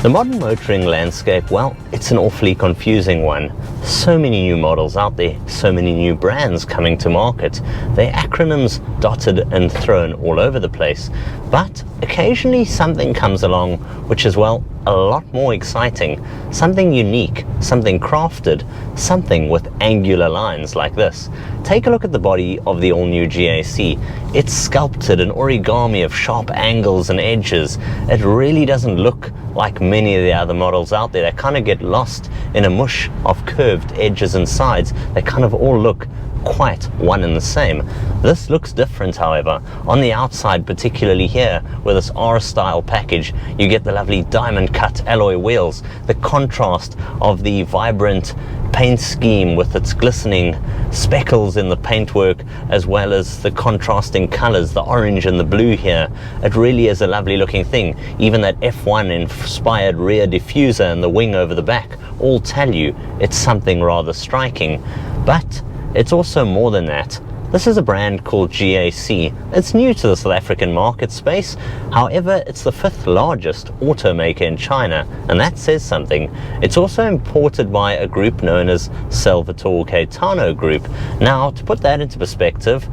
The modern motoring landscape, well, it's an awfully confusing one. So many new models out there, so many new brands coming to market. Their acronyms dotted and thrown all over the place. But occasionally something comes along which is, well, a lot more exciting. Something unique, something crafted, something with angular lines like this. Take a look at the body of the all-new GAC. It's sculpted an origami of sharp angles and edges. It really doesn't look like many of the other models out there. They kind of get lost in a mush of curved edges and sides. They kind of all look quite one and the same. This looks different, however. On the outside, particularly here with this R-style package, you get the lovely diamond cut alloy wheels, the contrast of the vibrant paint scheme with its glistening speckles in the paintwork, as well as the contrasting colors, the orange and the blue here. It really is a lovely looking thing. Even that F1 inspired rear diffuser and the wing over the back all tell you it's something rather striking. But it's also more than that. This is a brand called GAC. It's new to the South African market space. However, it's the 5th largest automaker in China, and that says something. It's also imported by a group known as Salvador Caetano Group. Now, to put that into perspective,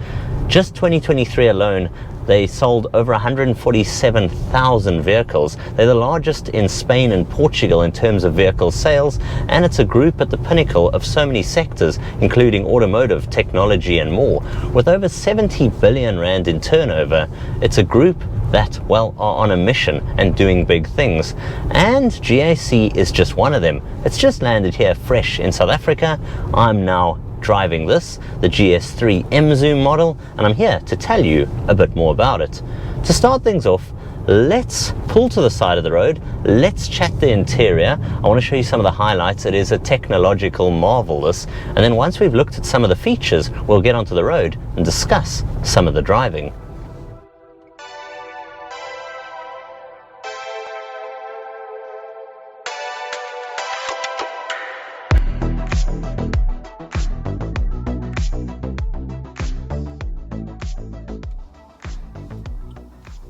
just 2023 alone, they sold over 147,000 vehicles. They're the largest in Spain and Portugal in terms of vehicle sales, and it's a group at the pinnacle of so many sectors, including automotive, technology and more. With over 70 billion rand in turnover, it's a group that, well, are on a mission and doing big things. And GAC is just one of them. It's just landed here fresh in South Africa. I'm now driving this, the GS3 Emzoom model, and I'm here to tell you a bit more about it. To start things off, let's pull to the side of the road, let's chat the interior. I want to show you some of the highlights. It is a technological marvel, this, and then once we've looked at some of the features, we'll get onto the road and discuss some of the driving.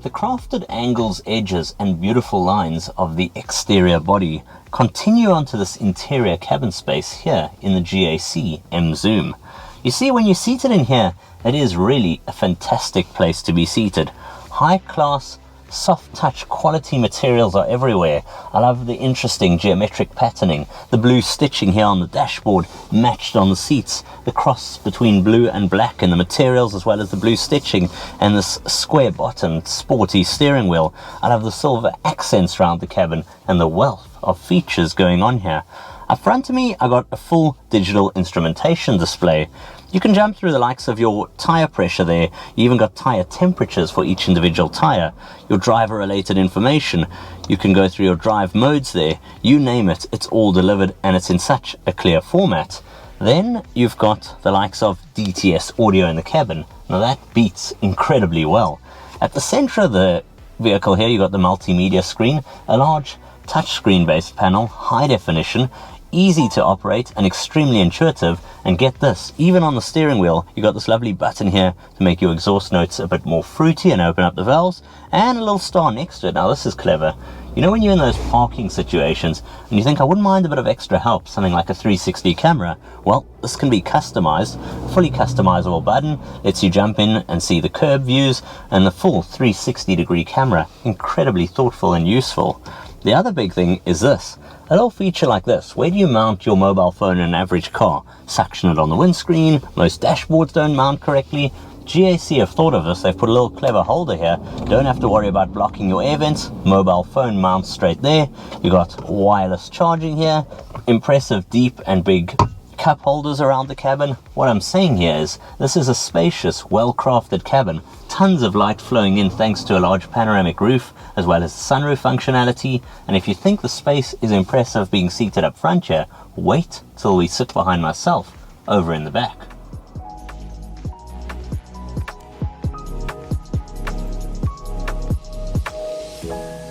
The crafted angles, edges and beautiful lines of the exterior body continue onto this interior cabin space here in the GAC Emzoom. You see, when you're seated in here, it is really a fantastic place to be seated. High class, soft touch quality materials are everywhere. I love the interesting geometric patterning, the blue stitching here on the dashboard matched on the seats, the cross between blue and black in the materials, as well as the blue stitching, and this square bottomed sporty steering wheel. I love the silver accents around the cabin and the wealth of features going on here. Up front of me, I got a full digital instrumentation display. You can jump through the likes of your tire pressure there. You even got tire temperatures for each individual tire, your driver related information. You can go through your drive modes there. You name it, it's all delivered, and it's in such a clear format. Then you've got the likes of DTS audio in the cabin. Now that beats incredibly well. At the center of the vehicle here, you got the multimedia screen, a large touchscreen based panel, high definition, easy to operate and extremely intuitive. And get this, even on the steering wheel, you got this lovely button here to make your exhaust notes a bit more fruity and open up the valves, and a little star next to it. Now this is clever. You know, when you're in those parking situations and you think, I wouldn't mind a bit of extra help, something like a 360 camera, well, this can be customized. Fully customizable button lets you jump in and see the curb views and the full 360 degree camera. Incredibly thoughtful and useful. The other big thing is this. A little feature like this. Where do you mount your mobile phone in an average car? Suction it on the windscreen. Most dashboards don't mount correctly. GAC have thought of this. They've put a little clever holder here. Don't have to worry about blocking your air vents. Mobile phone mounts straight there. You got wireless charging here. Impressive deep and big cup holders around the cabin. What I'm saying here is this is a spacious, well-crafted cabin. Tons of light flowing in thanks to a large panoramic roof, as well as sunroof functionality. And if you think the space is impressive being seated up front here, wait till we sit behind myself over in the back.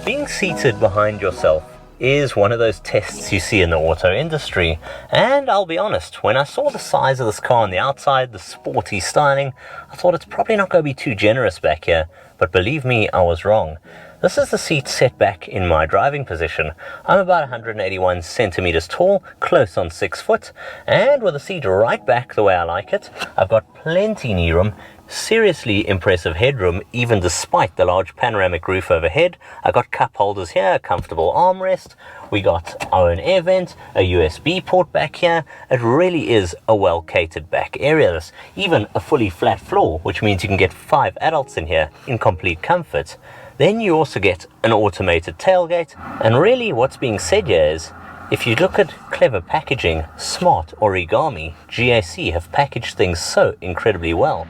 Being seated behind yourself is one of those tests you see in the auto industry, and I'll be honest, when I saw the size of this car on the outside, the sporty styling, I thought it's probably not going to be too generous back here, but believe me, I was wrong. This is the seat set back in my driving position. I'm about 181 centimeters tall, close on 6 foot, and with the seat right back the way I like it, I've got plenty knee room, seriously impressive headroom, even despite the large panoramic roof overhead. I got cup holders here, a comfortable armrest. We got our own air vent, a USB port back here. It really is a well catered back area. There's even a fully flat floor, which means you can get 5 adults in here in complete comfort. Then you also get an automated tailgate, and really what's being said here is, if you look at clever packaging, smart origami, GAC have packaged things so incredibly well.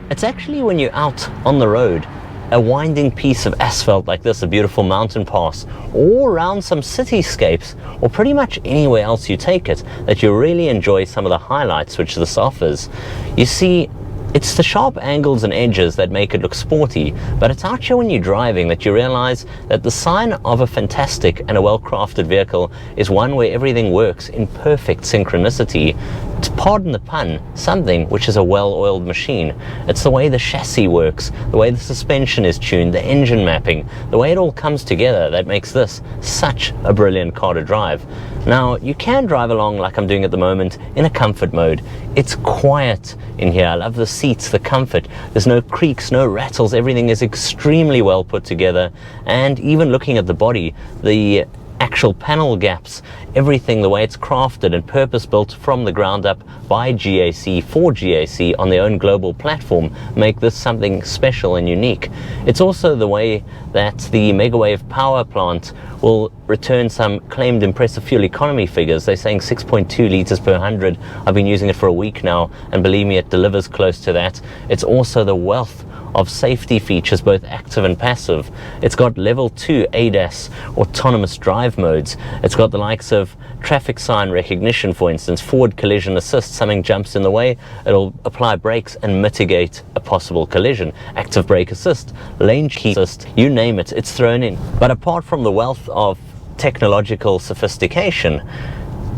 It's actually when you're out on the road, a winding piece of asphalt like this, a beautiful mountain pass, or around some cityscapes, or pretty much anywhere else you take it, that you really enjoy some of the highlights which this offers. You see, it's the sharp angles and edges that make it look sporty, but it's out here when you're driving that you realize that the sign of a fantastic and a well-crafted vehicle is one where everything works in perfect synchronicity. To pardon the pun, something which is a well-oiled machine. It's the way the chassis works, the way the suspension is tuned, the engine mapping, the way it all comes together that makes this such a brilliant car to drive. Now, you can drive along like I'm doing at the moment in a comfort mode. It's quiet in here. I love the seats, the comfort. There's no creaks, no rattles. Everything is extremely well put together. And even looking at the body, the actual panel gaps, everything, the way it's crafted and purpose built from the ground up by GAC for GAC on their own global platform make this something special and unique. It's also the way that the Megawave power plant will return some claimed impressive fuel economy figures. They're saying 6.2 liters per 100. I've been using it for a week now, and believe me, it delivers close to that. It's also the wealth of safety features, both active and passive. It's got level 2 ADAS autonomous drive modes. It's got the likes of traffic sign recognition, for instance, forward collision assist. Something jumps in the way, it'll apply brakes and mitigate a possible collision. Active brake assist, lane keep assist, you name it, it's thrown in. But apart from the wealth of technological sophistication,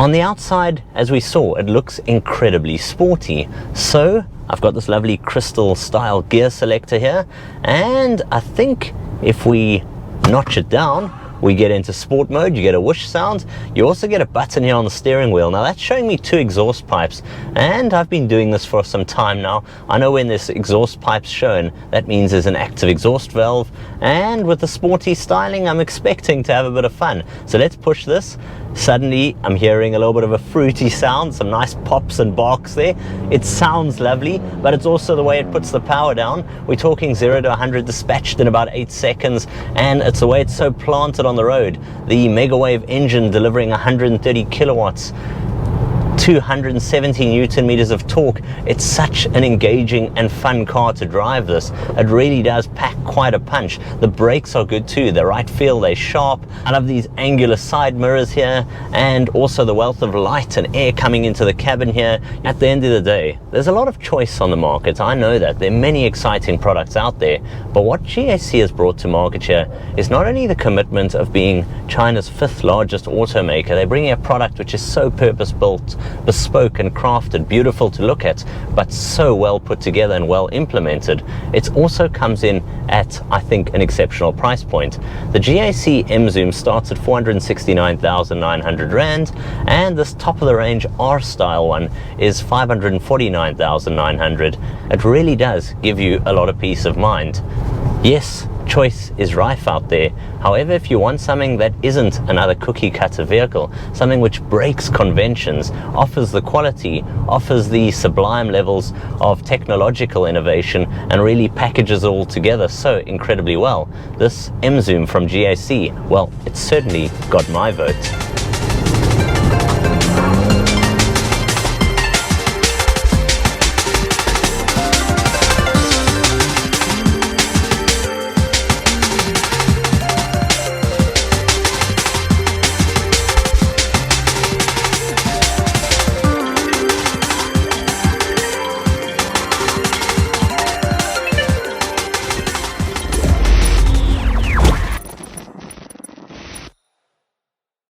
on the outside, as we saw, it looks incredibly sporty. So I've got this lovely crystal style gear selector here, and I think if we notch it down, we get into sport mode. You get a whoosh sound. You also get a button here on the steering wheel. Now that's showing me 2 exhaust pipes, and I've been doing this for some time now. I know when there's exhaust pipes shown, that means there's an active exhaust valve, and with the sporty styling, I'm expecting to have a bit of fun. So let's push this. Suddenly I'm hearing a little bit of a fruity sound, some nice pops and barks there. It sounds lovely, but it's also the way it puts the power down. We're talking 0 to 100 dispatched in about 8 seconds, and it's the way it's so planted on the road. The Megawave engine delivering 130 kilowatts, 270 Newton meters of torque. It's such an engaging and fun car to drive this. It really does pack quite a punch. The brakes are good too, the right feel, they're sharp. I love these angular side mirrors here, and also the wealth of light and air coming into the cabin here. At the end of the day, there's a lot of choice on the market. I know that there are many exciting products out there, but what GAC has brought to market here is not only the commitment of being China's 5th largest automaker. They're bringing a product which is so purpose built, bespoke and crafted, beautiful to look at, but so well put together and well implemented. It also comes in at, I think, an exceptional price point. The GAC Emzoom starts at 469,900 Rand, and this top of the range R style one is 549,900. It really does give you a lot of peace of mind. Yes, choice is rife out there. However, if you want something that isn't another cookie cutter vehicle, something which breaks conventions, offers the quality, offers the sublime levels of technological innovation, and really packages it all together so incredibly well, this Emzoom from GAC, well, it's certainly got my vote.